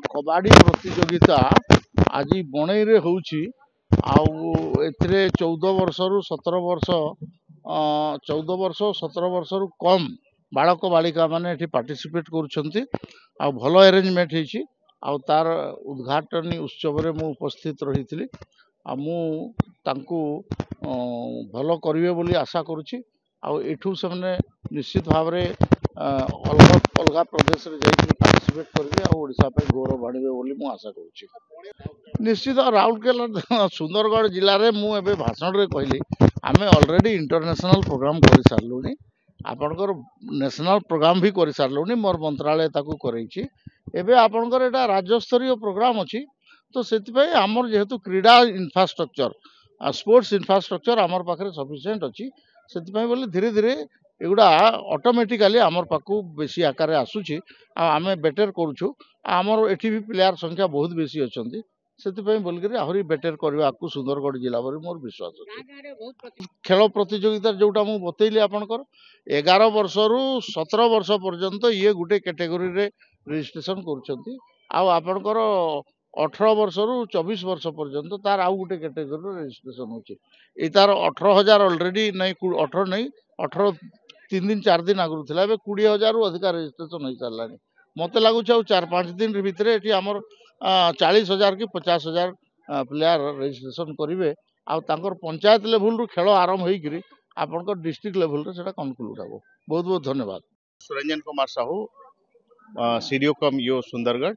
कबाड़ी प्रतियोगिता आज बणई रे होउछि एथिरे 14 वर्ष रु 17 वर्ष 14 वर्ष 17 वर्ष रु कम बालक बालिका माने एठी पार्टिसिपेट करूछंती आ भलो अरेंजमेंट हेछि आ तार उद्घाटनी उत्सव रे मु उपस्थित रहिथिली आ मु तांकू भलो करिवे बोली आशा करूछि आ एठू से निश्चित भाव रे अलग अलग प्रदेश रे जाई पार्टिसिपेट करिवे आ ओडिसा पे गौरव आनिबे बोली मु आशा करूछि। निश्चित राउरकेला सुंदरगढ़ जिले में मुझे भाषण रे कहली आमे ऑलरेडी इंटरनेशनल प्रोग्राम कर सारूँ आपणकर नेशनल प्रोग्राम भी कर सारूँ मोर मंत्रालय ताकू करैछि एबे आपणकर एटा राज्यस्तरीय प्रोग्राम अछि तो सेतिपय हमर जेहेतु क्रीडा इंफ्रास्ट्रक्चर स्पोर्ट्स इंफ्रास्ट्रक्चर आमर पाखरे सफिशिएंट अछि सेतिपय बोले धीरे धीरे एगुड़ा ऑटोमेटिकली आमर पाखु बेसी आकार आसुछि आमे बेटर करूछु आमर एठी भी प्लेयर संख्या बहुत बेसी अछंती से बोलकर आहरी बेटर करने को सुंदरगढ़ जिला मोर विश्वास अच्छे। खेल प्रतियोगिता जोटा मुझे बतैली आपंकर 11 वर्ष रु 17 वर्ष पर्यंत ये गोटे कैटेगरी रे रजिस्ट्रेशन करपणकर 18 वर्ष रु 24 वर्ष पर्यंत तार आउ गोटे कैटेगरी रजिस्ट्रेशन होची तार 18,000 ऑलरेडी नहीं 18 नहीं 18 3 दिन 4 दिन आगु था 20,000 रु अधिक रजिस्ट्रेशन हो सारा मत लगुच 4-5 दिन भितर ये आमर 40,000 कि 50,000 प्लेयर रजिस्ट्रेशन करेंगे आर पंचायत लेवल रु खेल आरंभ होकर आपंकर डिस्ट्रिक्ट लेवल रे सेटा कनक्लूड हो। बहुत बहुत धन्यवाद। सुरंजन कुमार साहू सीडीओ कम यो सुंदरगढ़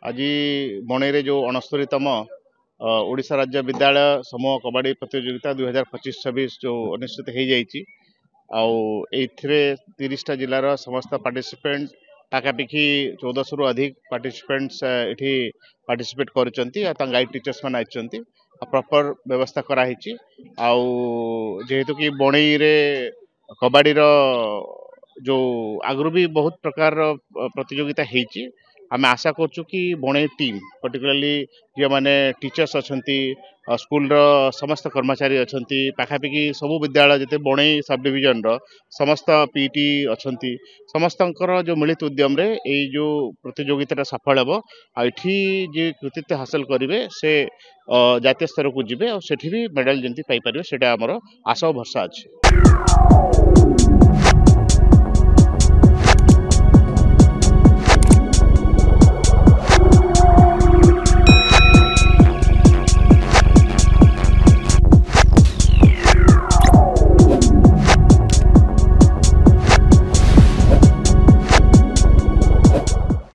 आज बणई रे जो 69तम ओडिशा राज्य विद्यालय समूह कबाड़ी प्रतियोगिता 2025-26 जो अनुष्ठित हो जाइए आउे 30टा जिलार समस्त पार्टिसिपेंट पाखापाखि 1400 रु अधिक पार्टिसिपेंट्स एठी पार्टिसिपेट करचंती आ गाइड टीचर्स मान आइचंती प्रॉपर व्यवस्था कराई जेहेतु कि बणई रे कबाड़ी रो जो आगु भी बहुत प्रकार प्रतियोगिता होती आम आशा करचु कि बणई टीम पर्टिकुलरली जो माने टीचर्स अछंती स्कूल रो समस्त कर्मचारी अछंती पाखापाखि सबु विद्यालय जते बणई सब डिविजन रो समस्त पीटी अछंती समस्तंकर जो मिलित उद्यम रे ए जो प्रतियोगिता सफल हेबो आ एठी जे कृतित्व हासिल करिवे से जातीय स्तर को जिबे और सेठी भी मेडल जंती पाई परिवे सेटा हमर आशा और भरसा अछि।